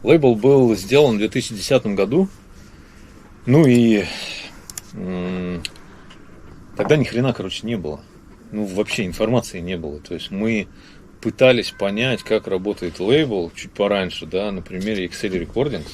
Лейбл был сделан в 2010 году. Ну и тогда ни хрена, короче, не было. Ну, вообще информации не было. То есть мы пытались понять, как работает лейбл чуть пораньше, да, на примере Excel Recordings,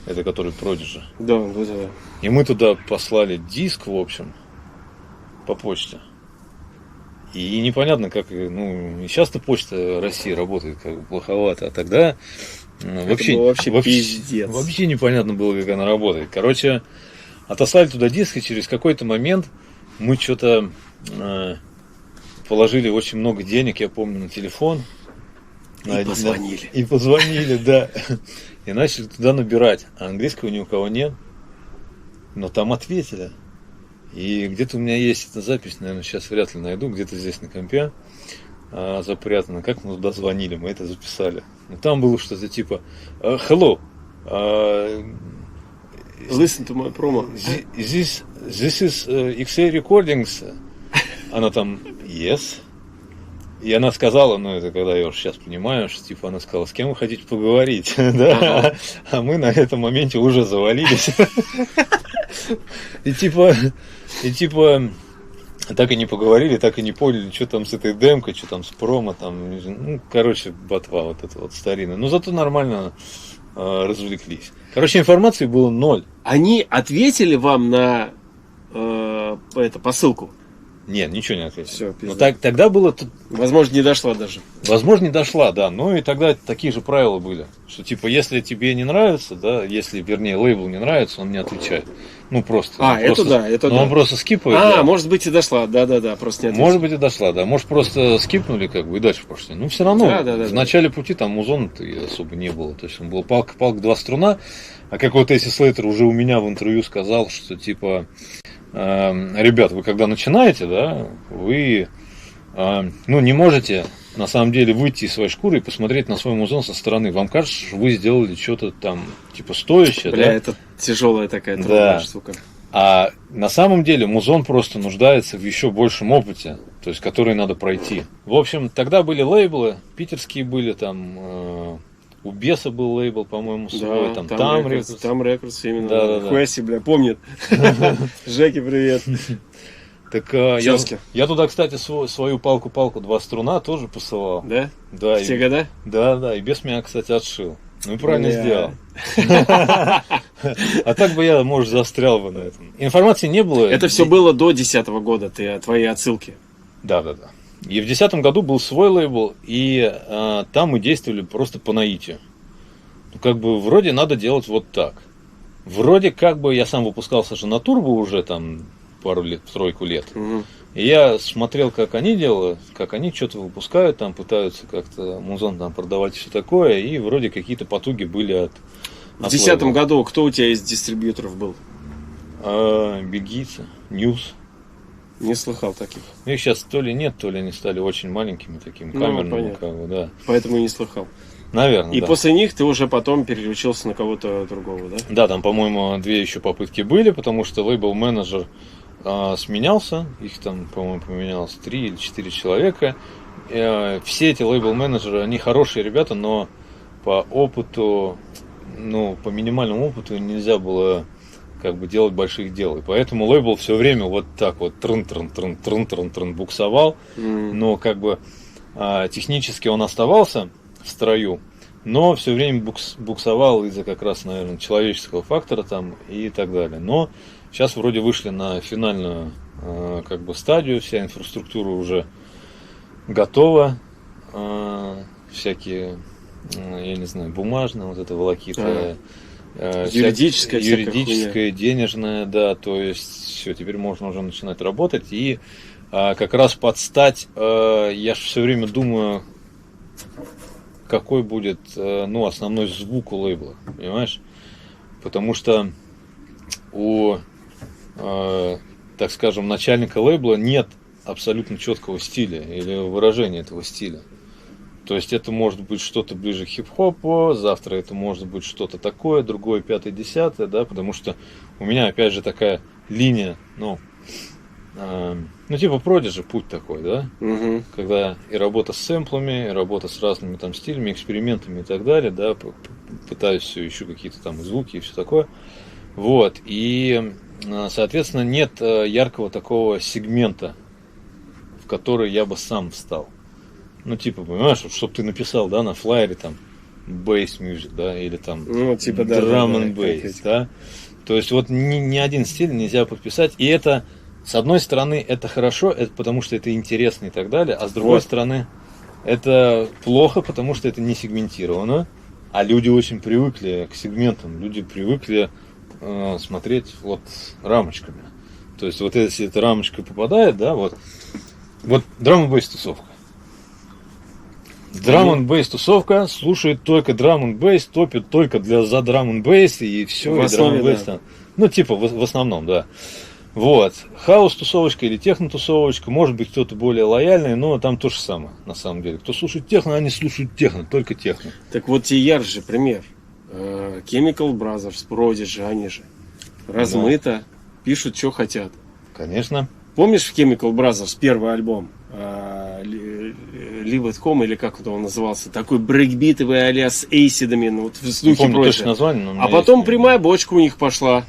это который Prodigy. Да. И мы туда послали диск, в общем, по почте. И непонятно, как, ну, сейчас-то почта России работает как бы плоховато, а тогда вообще пиздец. Вообще непонятно было, как она работает. Короче, отослали туда диск, и через какой-то момент мы что-то положили очень много денег, я помню, на телефон. Позвонили. И позвонили, да. И начали туда набирать. А английского ни у кого нет. Но там ответили. И где-то у меня есть эта запись, наверное, сейчас вряд ли найду, где-то здесь на компе запрятано. Как мы туда звонили, мы это записали. Но там было что-то типа hello. Listen to my promo. This is XA Recordings. Она там yes. И она сказала, ну это когда я уже сейчас понимаю, что типа она сказала, с кем вы хотите поговорить, да? А мы на этом моменте уже завалились. И типа так и не поговорили, так и не поняли, что там с этой демкой, что там с промо, там, ну, короче, ботва вот эта вот старинная. Но зато нормально развлеклись. Короче, информации было 0. Они ответили вам на посылку? Нет, ничего не ответили. Все, но тогда было... Возможно, не дошла даже. Возможно, не дошла, да. Ну и тогда такие же правила были. Что типа, если тебе не нравится, да, если, вернее, лейбл не нравится, он не отвечает. Ну просто. Он просто скипывает. Да. Может быть и дошла, да, просто не ответил. Может быть и дошла, да. Может просто скипнули как бы и дальше пошли. Ну все равно, в начале пути там музона-то особо не было. То есть он был палка, два струна. А как вот Эсси Слейтер уже у меня в интервью сказал, что типа... Ребят, вы когда начинаете, да, вы не можете на самом деле выйти из своей шкуры и посмотреть на свой музон со стороны. Вам кажется, что вы сделали что-то там типа стоящее. Бля, да? Это тяжелая такая трудная штука. А на самом деле музон просто нуждается в еще большем опыте, то есть который надо пройти. В общем, тогда были лейблы, питерские были там. У Беса был лейбл, по-моему, свой, да, там Рекордс. Там Рекордс, именно. Да. Хуэси, бля, помнит. Жеки, привет. Так я туда, кстати, свою палку два струна тоже посылал. Да? Да. В те года? Да, и Бес меня, кстати, отшил. Ну и правильно сделал. А так бы я, может, застрял бы на этом. Информации не было. Это все было до 2010 года, твои отсылки. Да. И в 2010 году был свой лейбл, и там мы действовали просто по наитию. Ну, как бы, вроде надо делать вот так. Вроде как бы я сам выпускался же на турбо уже там тройку лет. Угу. И я смотрел, как они делают, как они что-то выпускают, там пытаются как-то музон там продавать и все такое, и вроде какие-то потуги были от В 2010 году кто у тебя из дистрибьюторов был? Бельгийцы, Ньюс. Не слыхал таких. Их сейчас то ли нет, то ли они стали очень маленькими такими, камерными, как бы, да. Поэтому и не слыхал. Наверное, и после них ты уже потом переключился на кого-то другого, да? Да, там, по-моему, 2 еще попытки были, потому что лейбл-менеджер сменялся, их там, по-моему, поменялось 3 или 4 человека. Все эти лейбл-менеджеры, они хорошие ребята, но по опыту, по минимальному опыту нельзя было как бы делать больших дел. И поэтому лейбл все время вот так вот трын буксовал, но как бы технически он оставался в строю, но все время буксовал из-за как раз, наверное, человеческого фактора там и так далее. Но сейчас вроде вышли на финальную как бы стадию, вся инфраструктура уже готова, всякие, я не знаю, бумажные, вот это волокита, юридическая, денежная, да, то есть все, теперь можно уже начинать работать. И как раз под стать, я же все время думаю, какой будет основной звук у лейбла, понимаешь? Потому что у, так скажем, начальника лейбла нет абсолютно четкого стиля или выражения этого стиля. То есть это может быть что-то ближе к хип-хопу, завтра это может быть что-то такое, другое, 5-е, 10-е, да, потому что у меня опять же такая линия, типа Prodigy путь такой, да, когда и работа с сэмплами, и работа с разными там стилями, экспериментами и так далее, да, пытаюсь все, ищу какие-то там звуки и все такое. Вот, и, соответственно, нет яркого такого сегмента, в который я бы сам встал. Ну, типа, понимаешь, чтобы ты написал, да, на флайере там bass music, да, или там Ну, типа, да, drum да, and да, bass, да. То есть вот ни один стиль нельзя подписать. И это, с одной стороны, это хорошо, это потому что это интересно и так далее, а с другой Вот. стороны, это плохо, потому что это не сегментировано, а люди очень привыкли к сегментам, люди привыкли смотреть вот рамочками. То есть вот если эта рамочка попадает, да, вот драм н бейс тусовка. Драм н бейс тусовка слушает только драм н бейс, топит только за драм н бейс и все, В и основе, драм н бейс да. там. Ну, типа, в основном, да. Вот. Хаус-тусовочка или техно-тусовочка, может быть, кто-то более лояльный, но там то же самое, на самом деле. Кто слушает техно, они слушают техно, только техно. Так вот тебе ярче пример. Chemical Brothers, Prodigy, они же размыто, пишут, что хотят. Конечно. Помнишь в Chemical Brothers первый альбом? Live at Home, или как он назывался? Такой брейкбитовый а-ля с эйсидами, ну, вот в Не духе помню прочее. точно название, но у меня А потом есть. прямая бочка у них пошла.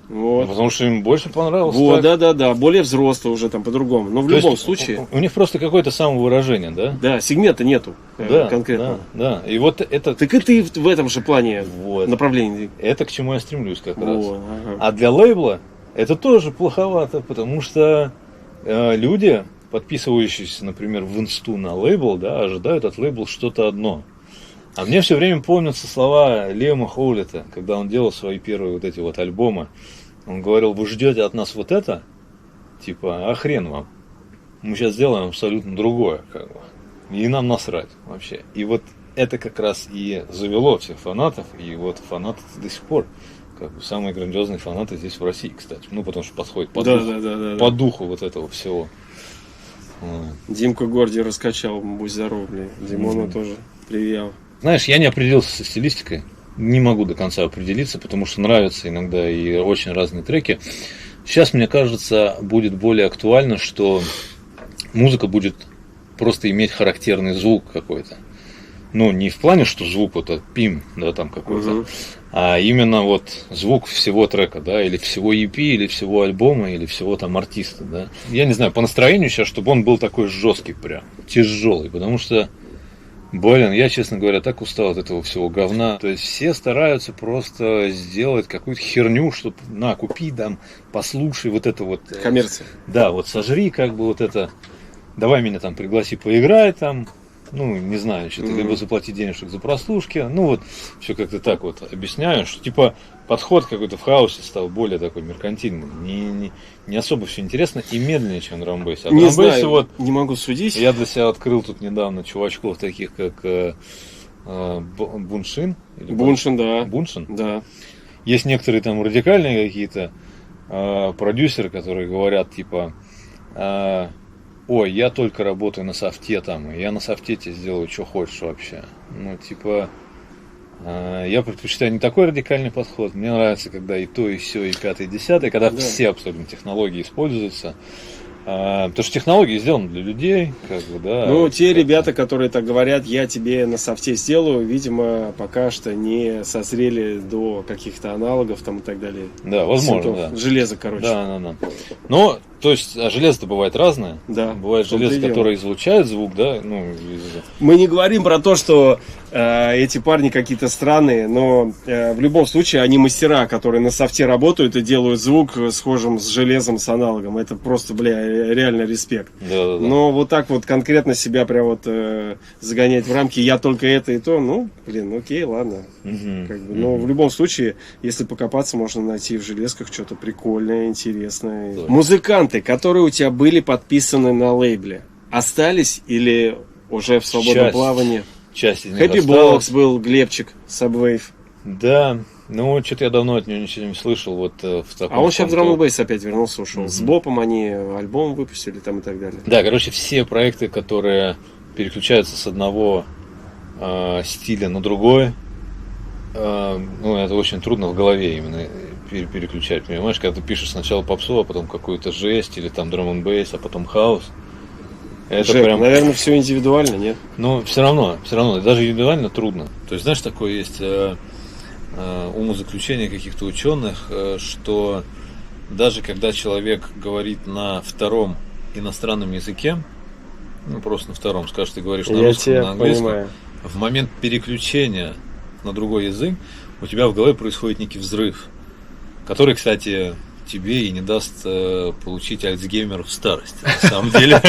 Вот. Потому что им больше понравилось. Вот, так. да, более взрослый уже там по-другому. Но в То любом есть случае, у них просто какое-то самовыражение, да? да, сегмента нету Да, конкретно. да. И вот это, Так и ты в этом же плане вот, направлении. это к чему я стремлюсь как раз. Вот, ага. А для лейбла это тоже плоховато, потому что люди, подписывающиеся, например, в инсту на лейбл, да, ожидают от лейбла что-то одно. А мне все время помнятся слова Лема Хоулита, когда он делал свои первые вот эти вот альбомы. Он говорил: вы ждете от нас вот это? Типа, а хрен вам. Мы сейчас сделаем абсолютно другое, как бы. И нам насрать вообще. И вот это как раз и завело всех фанатов, и вот фанаты до сих пор, как бы, самые грандиозные фанаты здесь в России, кстати. Ну, потому что подходит по Да. духу вот этого всего. Димка Горди раскачал, будь здоров, блин. Димону тоже привет. Знаешь, я не определился со стилистикой. Не могу до конца определиться, потому что нравятся иногда и очень разные треки. Сейчас, мне кажется, будет более актуально, что музыка будет просто иметь характерный звук какой-то. Ну, не в плане, что звук вот этот пим, да, там какой-то, а именно вот звук всего трека, да, или всего EP, или всего альбома, или всего там артиста, да. Я не знаю, по настроению сейчас, чтобы он был такой жесткий прям, тяжелый, потому что, блин, я, честно говоря, так устал от этого всего говна. То есть все стараются просто сделать какую-то херню, чтобы, на, купи там, послушай вот это вот. Коммерция. Да, вот сожри как бы вот это, давай меня там пригласи поиграть там, ну, не знаю, что-то, либо заплати денежек за прослушки, ну, вот, все как-то так вот объясняю, что, типа, подход какой-то в хаосе стал более такой меркантильный, не особо все интересно и медленнее, чем драмбейс. А Не драмбейсе знаю, вот, не могу судить. я для себя открыл тут недавно чувачков таких, как Буншин. Или Буншин, да. Буншин. Да. Есть некоторые там радикальные какие-то продюсеры, которые говорят, типа, ой, я только работаю на софте там, и я на софте тебе сделаю, что хочешь вообще. Ну, типа, я предпочитаю не такой радикальный подход. Мне нравится, когда и то, и все, и пятое, и десятое, когда все абсолютно технологии используются. Потому что технологии сделаны для людей, как бы, да. Ну, те ребята, которые так говорят, я тебе на софте сделаю, видимо, пока что не созрели до каких-то аналогов там и так далее. Да, возможно, Синтов. да. Железо, короче. Да. Но, то есть, железо-то бывает разное. Да, Бывает в том-то железо, и дело. которое излучает звук, да, ну, Мы не говорим про то, что эти парни какие-то странные, но в любом случае они мастера, которые на софте работают и делают звук схожим с железом, с аналогом. Это просто, реально респект. да. Но вот так вот конкретно себя прям вот загонять в рамки, я только это и то, ну, окей, ладно. Как бы, но в любом случае, если покопаться, можно найти в железках что-то прикольное, интересное. Да. Музыканты, которые у тебя были подписаны на лейбле, остались или уже в свободном плавании? Часть из них Happy осталась. Box был, Глебчик, Subwave. Да, ну, что-то я давно от него ничего не слышал. Вот, в таком А он сейчас в фантом. Drum & Bass опять вернулся, ушел. С Бопом они альбом выпустили там и так далее. Да, короче, все проекты, которые переключаются с одного стиля на другой, ну, это очень трудно в голове именно переключать, понимаешь, когда ты пишешь сначала попсу, а потом какую-то жесть, или там Drum & Bass, а потом хаус. Это Жек, прям... наверное, все индивидуально, нет? Но все равно, даже индивидуально трудно. То есть, знаешь, такое есть умозаключение каких-то ученых, что даже когда человек говорит на втором иностранном языке, ну просто на втором, скажешь, ты говоришь на русском, на английском, понимаю. в момент переключения на другой язык у тебя в голове происходит некий взрыв, который, кстати, тебе и не даст получить Альцгеймер в старости, на самом деле.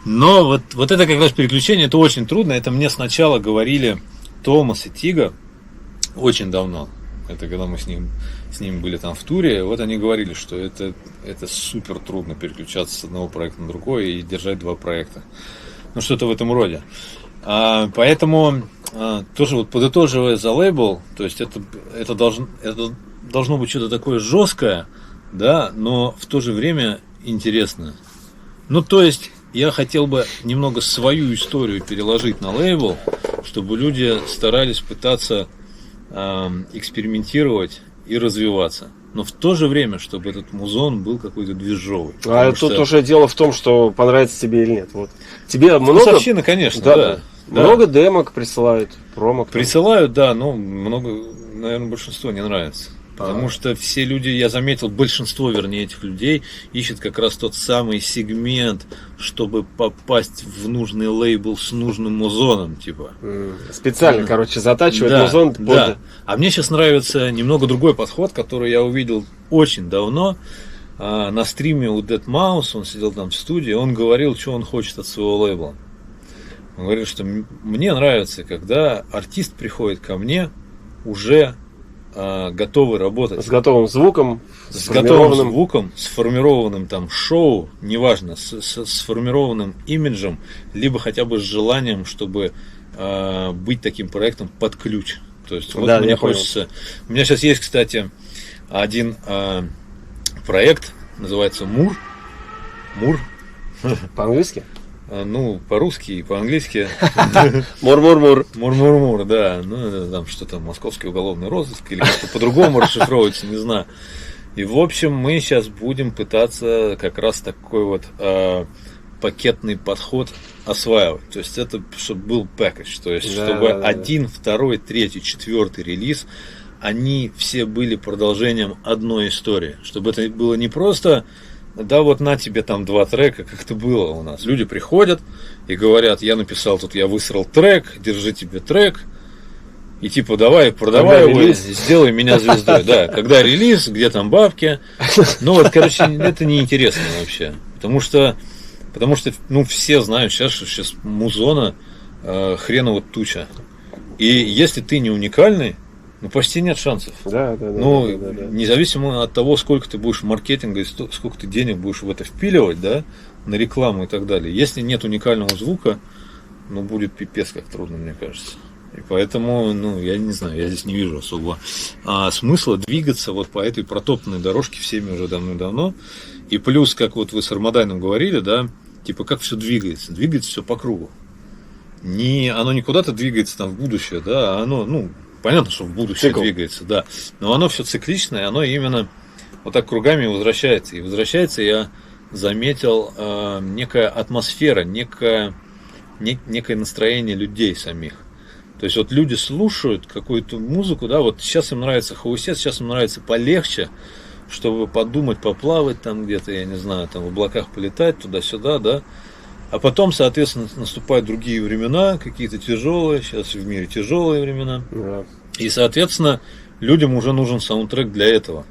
Но вот это как раз переключение, это очень трудно. Это мне сначала говорили Томас и Тига очень давно. Это когда мы с ними были там в туре. Вот они говорили, что это супер трудно переключаться с одного проекта на другой и держать два проекта. Ну, что-то в этом роде. Поэтому тоже вот подытоживая за лейбл, то есть это должно быть что-то такое жесткое, да, но в то же время интересное. Ну, то есть я хотел бы немного свою историю переложить на лейбл, чтобы люди старались пытаться экспериментировать и развиваться. Но в то же время, чтобы этот музон был какой-то движовый. А тут уже дело в том, что понравится тебе или нет. Вот. Тебе много... Вкусовщина, конечно, да. Много демок присылают, промок. Присылают, да, но много, наверное, большинство не нравится. Потому что все люди, я заметил, большинство, вернее, этих людей ищет как раз тот самый сегмент, чтобы попасть в нужный лейбл с нужным музоном, типа. Специально, короче, затачивать музон. Да. А мне сейчас нравится немного другой подход, который я увидел очень давно на стриме у Deadmau5. Он сидел там в студии, он говорил, что он хочет от своего лейбла. Он говорит, что мне нравится, когда артист приходит ко мне уже готовы работать. С готовым звуком, сформированным там шоу, неважно, с сформированным имиджем, либо хотя бы с желанием, чтобы быть таким проектом под ключ. То есть вот мне хочется. У меня сейчас есть, кстати, один проект, называется Мур. По-английски? Ну, по-русски и по-английски. Мур-мур-мур. Мур-мур-мур, да. Ну, там что-то московский уголовный розыск или как-то по-другому расшифровывается, не знаю. И, в общем, мы сейчас будем пытаться как раз такой вот пакетный подход осваивать. То есть это, чтобы был пэкэдж. То есть, чтобы один, второй, третий, четвертый релиз, они все были продолжением одной истории. Чтобы это было не просто... Да, вот на тебе там 2 трека, как это было у нас. Люди приходят и говорят, я написал тут, я высрал трек, держи тебе трек. И типа, давай, продавай его, сделай меня звездой. Да, когда релиз, где там бабки. Ну вот, короче, это неинтересно вообще. Потому что, ну, все знают сейчас, что сейчас музона хреново туча. И если ты не уникальный, ну, почти нет шансов. Да. Независимо от того, сколько ты будешь маркетинга и сколько ты денег будешь в это впиливать, да, на рекламу и так далее. Если нет уникального звука, ну, будет пипец как трудно, мне кажется. И поэтому, ну, я не знаю, я здесь не вижу особого смысла двигаться вот по этой протоптанной дорожке всеми уже давно-давно. И плюс, как вот вы с Армадайном говорили, да, типа, как все двигается. Двигается все по кругу. Оно не куда-то двигается там в будущее, да, а оно, ну, понятно, что в будущее двигается, да. Но оно все цикличное, оно именно вот так кругами возвращается. И возвращается, я заметил, некая атмосфера, некое настроение людей самих. То есть вот люди слушают какую-то музыку, да, вот сейчас им нравится хаусет, сейчас им нравится полегче, чтобы подумать, поплавать там где-то, я не знаю, там в облаках полетать туда-сюда, да. А потом, соответственно, наступают другие времена, какие-то тяжелые, сейчас в мире тяжелые времена. Да. И, соответственно, людям уже нужен саундтрек для этого.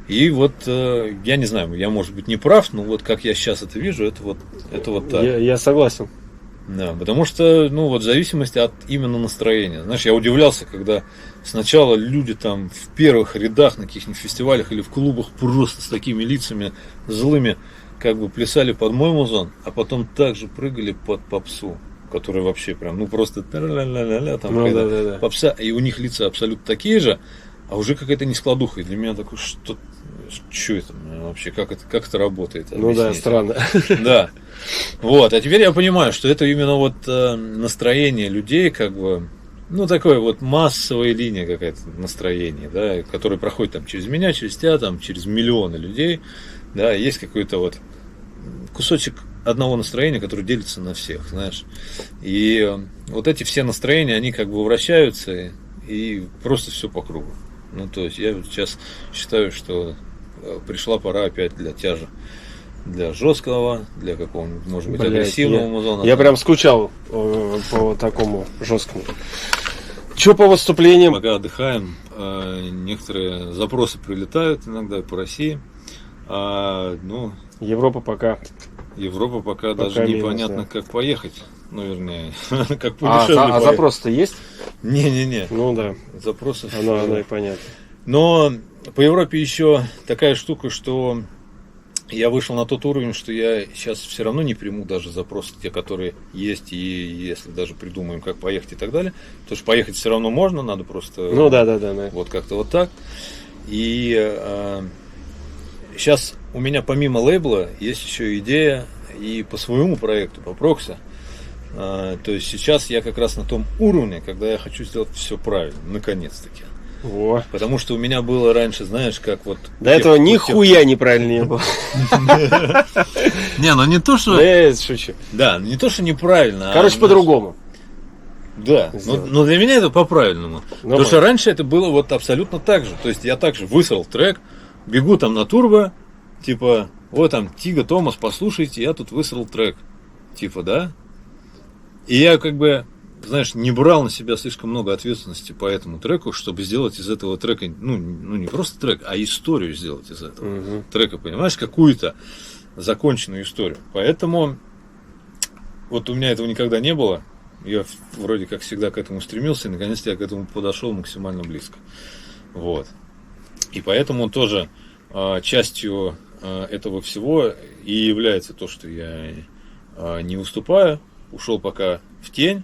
И вот, я не знаю, я, может быть, не прав, но вот как я сейчас это вижу, это вот так. Я согласен. Да, потому что, ну, вот в зависимости от именно настроения. Знаешь, я удивлялся, когда сначала люди там в первых рядах на каких-нибудь фестивалях или в клубах просто с такими лицами злыми как бы плясали под мой музон, а потом также прыгали под попсу, которая вообще прям, ну, просто ля-ля-ля-ля, там какая-то попса, и у них лица абсолютно такие же, а уже какая-то нескладуха. И для меня такое, что это вообще, как это работает? Ну да, странно. Да. Вот, а теперь я понимаю, что это именно вот настроение людей, как бы, ну, такое вот массовая линия какая-то настроение, да, которая проходит там через меня, через тебя, там, через миллионы людей, да, есть какой-то вот кусочек одного настроения, которое делится на всех, знаешь. И вот эти все настроения, они как бы вращаются, и просто все по кругу. Ну, то есть я сейчас считаю, что пришла пора опять для тяжа. Для жесткого, для какого-нибудь, может быть, агрессивного музона. Я прям скучал по такому жесткому. Что по выступлениям? Пока отдыхаем, некоторые запросы прилетают иногда по России. Европа пока даже минус, непонятно, да. как поехать. Ну, вернее, как подешевле А поехать. запрос-то есть? Не-не-не. Ну да, Запросов. оно и понятно. Но по Европе еще такая штука, что я вышел на тот уровень, что я сейчас все равно не приму даже запросы, те, которые есть, и если даже придумаем, как поехать и так далее. Потому что поехать все равно можно, надо просто... Ну да. Вот как-то вот так. И сейчас у меня помимо лейбла есть еще идея и по своему проекту, по Прокси. То есть сейчас я как раз на том уровне, когда я хочу сделать все правильно, наконец-таки. Во. Потому что у меня было раньше, знаешь, как вот... До этого нихуя неправильно не было. Не, ну не то, что... Да я шучу. Да, не то, что неправильно. Короче, по-другому. Да, но для меня это по-правильному. Потому что раньше это было вот абсолютно так же. То есть я также высрал трек, бегу там на турбо, типа, вот там, Тига, Томас, послушайте, я тут высрал трек. Типа, да? И я как бы, знаешь, не брал на себя слишком много ответственности по этому треку, чтобы сделать из этого трека, ну не просто трек, а историю сделать из этого трека, понимаешь, какую-то законченную историю. Поэтому вот у меня этого никогда не было. Я вроде как всегда к этому стремился, и наконец-то я к этому подошел максимально близко. Вот. И поэтому тоже частью этого всего и является то, что я не выступаю, ушел пока в тень,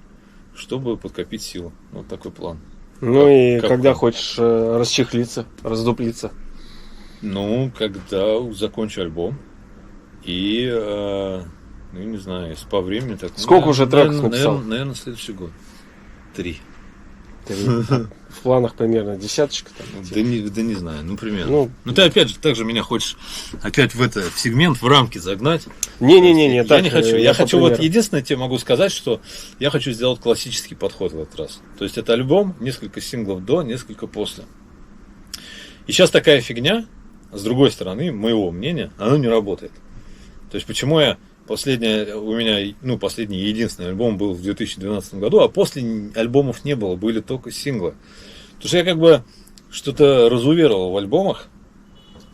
чтобы подкопить силу. Вот такой план. Ну и когда хочешь расчехлиться, раздуплиться? Ну, когда закончу альбом. И, ну, не знаю, если по времени так... Сколько уже треков написал? Наверное, следующий год. 3. В планах примерно десяточка там? Да не знаю, ну примерно. Ну ты опять же также меня хочешь опять в сегмент, в рамки загнать. Не-не-не, я не хочу. Я хочу, вот единственное тебе могу сказать, что я хочу сделать классический подход в этот раз. То есть это альбом, несколько синглов до, несколько после. И сейчас такая фигня, с другой стороны, моего мнения, она не работает. То есть почему у меня последний и единственный альбом был в 2012 году, а после альбомов не было, были только синглы. Потому что я как бы что-то разуверовал в альбомах.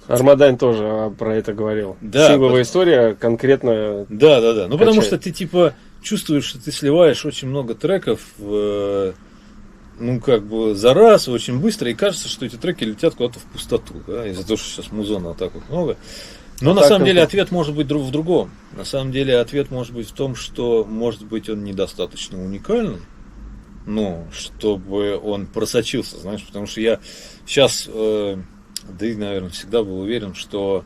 Армадайн тоже про это говорил. Да, сингловая история конкретно. Да. Ну потому что ты типа чувствуешь, что ты сливаешь очень много треков за раз, очень быстро, и кажется, что эти треки летят куда-то в пустоту, да, из-за того, что сейчас музона так вот много. Но на самом деле ответ может быть в другом. На самом деле ответ может быть в том, что, может быть, он недостаточно уникальный, чтобы он просочился, знаешь, потому что я сейчас, да и, наверное, всегда был уверен, что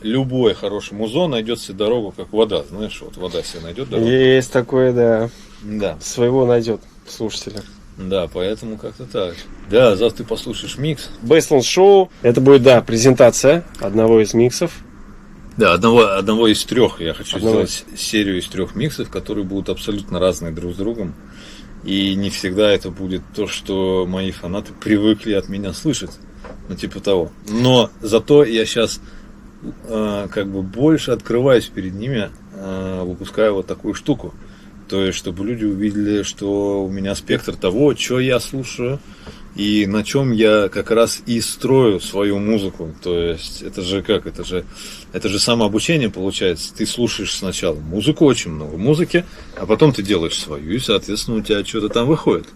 любой хороший музон найдет себе дорогу, как вода, знаешь, вот вода себе найдет дорогу. Есть такое, да. Да. Своего найдет слушателя. Да, поэтому как-то так. Да, завтра ты послушаешь микс. Бейсленд шоу. Это будет, презентация одного из миксов. Да, одного из 3. Я хочу сделать серию из 3 миксов, которые будут абсолютно разные друг с другом. И не всегда это будет то, что мои фанаты привыкли от меня слышать. Типа того. Но зато я сейчас больше открываюсь перед ними, выпуская вот такую штуку. То есть, чтобы люди увидели, что у меня спектр того, что я слушаю, и на чем я как раз и строю свою музыку. То есть, это же самообучение получается. Ты слушаешь сначала музыку, очень много музыки, а потом ты делаешь свою, и, соответственно, у тебя что-то там выходит.